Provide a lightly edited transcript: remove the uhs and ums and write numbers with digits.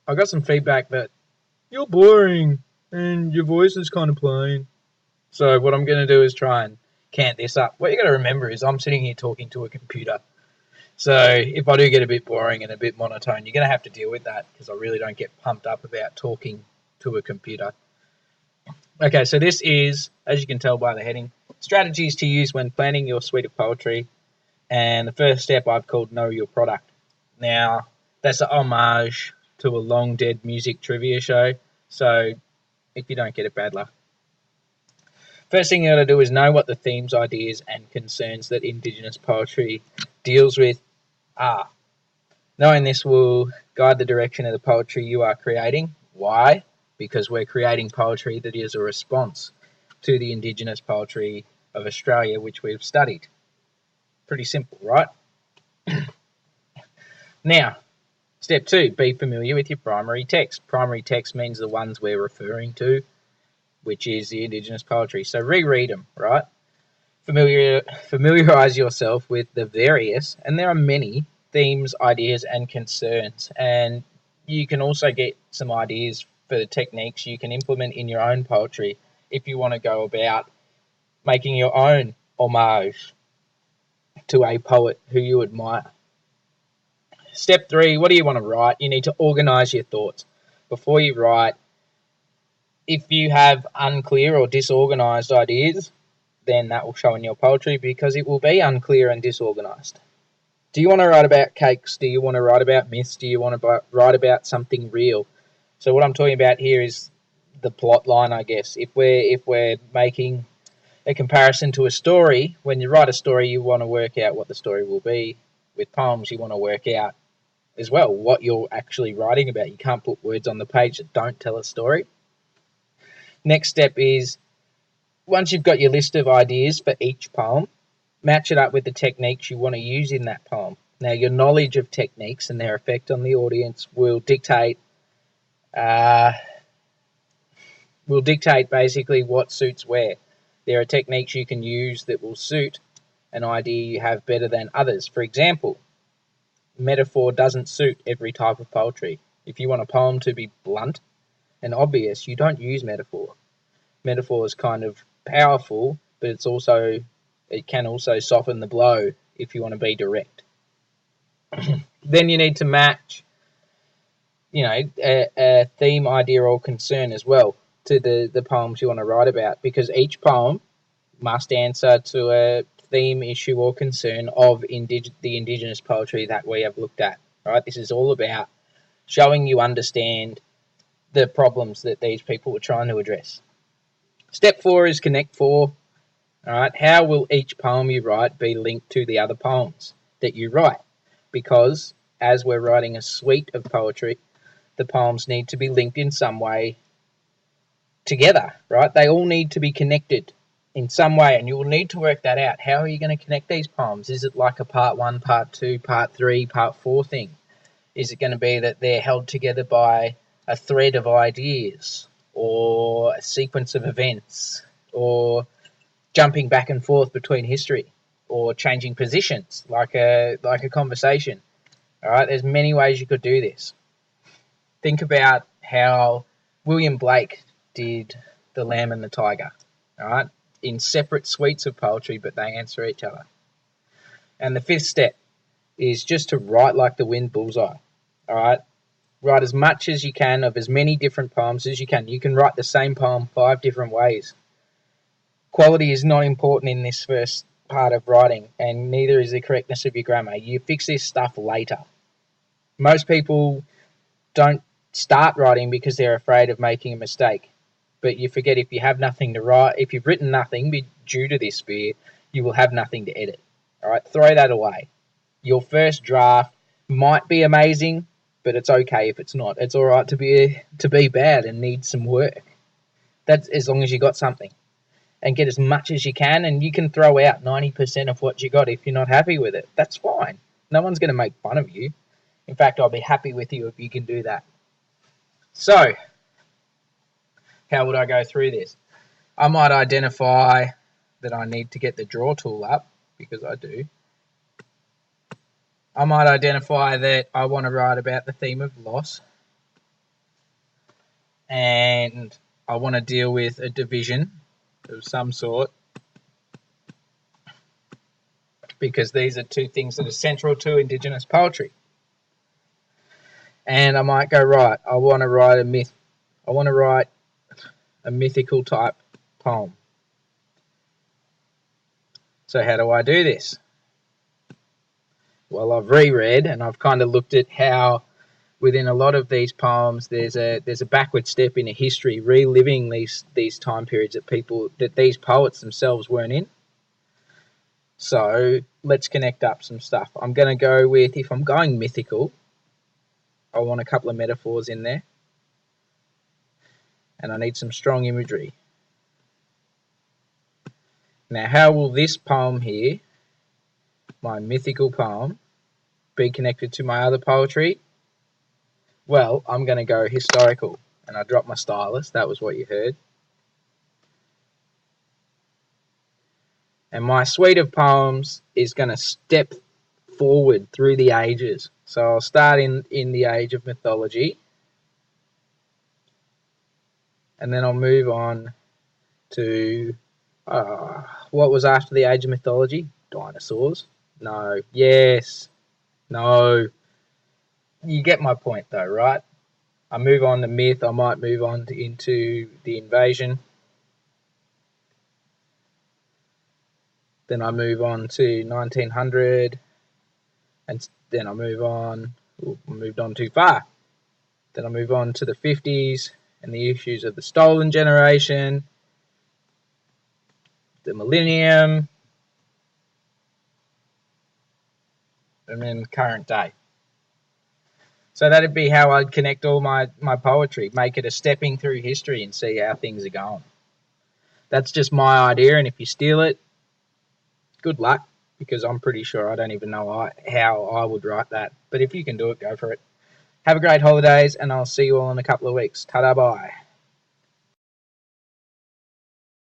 I got some feedback that you're boring and your voice is kind of plain. So what I'm going to do is try and cant this up. What you got to remember is I'm sitting here talking to a computer. So if I do get a bit boring and a bit monotone, you're going to have to deal with that because I really don't get pumped up about talking to a computer. Okay, so this is, as you can tell by the heading, strategies to use when planning your suite of poetry. And the first step I've called Know Your Product. Now, that's an homage to a long dead music trivia show. So if you don't get it, bad luck. First thing you got to do is know what the themes, ideas, and concerns that Indigenous poetry deals with are. Knowing this will guide the direction of the poetry you are creating. Why? Because we're creating poetry that is a response to the Indigenous poetry of Australia, which we've studied. Pretty simple, right? Now, step 2, be familiar with your primary text. Primary text means the ones we're referring to, which is the Indigenous poetry. So reread them, right? Familiarise yourself with the various, and there are many, themes, ideas, and concerns. And you can also get some ideas for the techniques you can implement in your own poetry if you want to go about making your own homage to a poet who you admire. Step 3, what do you want to write? You need to organise your thoughts. Before you write, if you have unclear or disorganised ideas, then that will show in your poetry because it will be unclear and disorganised. Do you want to write about cakes? Do you want to write about myths? Do you want to write about something real? So what I'm talking about here is the plot line, I guess. If we're making a comparison to a story, when you write a story, you want to work out what the story will be. With poems, you want to work out as well what you're actually writing about. You can't put words on the page that don't tell a story. Next step is, once you've got your list of ideas for each poem, match it up with the techniques you want to use in that poem. Now, your knowledge of techniques and their effect on the audience will dictate basically what suits where. There are techniques you can use that will suit an idea you have better than others. For example, metaphor doesn't suit every type of poetry. If you want a poem to be blunt and obvious, you don't use metaphor. Metaphor is kind of powerful, but it can also soften the blow if you want to be direct. Then you need to match, a theme, idea, or concern as well to the poems you want to write about, because each poem must answer to a theme, issue, or concern of the Indigenous poetry that we have looked at. Right? This is all about showing you understand the problems that these people were trying to address. Step 4 is connect 4. All right, how will each poem you write be linked to the other poems that you write? Because as we're writing a suite of poetry, the poems need to be linked in some way together, right? They all need to be connected in some way, and you will need to work that out. How are you going to connect these poems? Is it like a part 1, part 2, part 3, part 4 thing? Is it going to be that they're held together by a thread of ideas, or a sequence of events, or jumping back and forth between history, or changing positions like a conversation? All right, there's many ways you could do this. Think about how William Blake did The Lamb and the Tiger, all right, in separate suites of poetry, but they answer each other. And the 5th step is just to write like the wind, bullseye. All right, write as much as you can of as many different poems as you can. You can write the same poem 5 different ways. Quality is not important in this first part of writing, and neither is the correctness of your grammar. You fix this stuff later. Most people don't start writing because they're afraid of making a mistake. But you forget, if you have nothing to write, if you've written nothing due to this fear, you will have nothing to edit. All right, throw that away. Your first draft might be amazing, but it's okay if it's not. It's all right to be bad and need some work. That's as long as you got something. And get as much as you can, and you can throw out 90% of what you got if you're not happy with it. That's fine. No one's going to make fun of you. In fact, I'll be happy with you if you can do that. So, how would I go through this? I might identify that I need to get the draw tool up, because I do. I might identify that I want to write about the theme of loss. and I want to deal with a division of some sort, because these are two things that are central to Indigenous poetry. And I might go, right, I want to write a myth. I want to write a mythical type poem. So how do I do this? Well, I've reread and I've kind of looked at how within a lot of these poems there's a backward step in a history, reliving these time periods that these poets themselves weren't in. So let's connect up some stuff. I'm going to go with, if I'm going mythical, I want a couple of metaphors in there. And I need some strong imagery. Now, how will this poem here, my mythical poem, be connected to my other poetry? Well, I'm going to go historical. And I dropped my stylus. That was what you heard. And my suite of poems is going to step forward through the ages. So I'll start in the age of mythology. And then I'll move on to what was after the age of mythology? Dinosaurs? No. Yes. No. You get my point though, right? I move on to myth. I might move on into the invasion. Then I move on to 1900. And then I move on. Ooh, I moved on too far. Then I move on to the 50s and the issues of the stolen generation, the millennium, and then current day. So that'd be how I'd connect all my poetry, make it a stepping through history and see how things are going. That's just my idea, and if you steal it, good luck, because I'm pretty sure I don't even know how I would write that. But if you can do it, go for it. Have a great holidays, and I'll see you all in a couple of weeks. Ta-da, bye.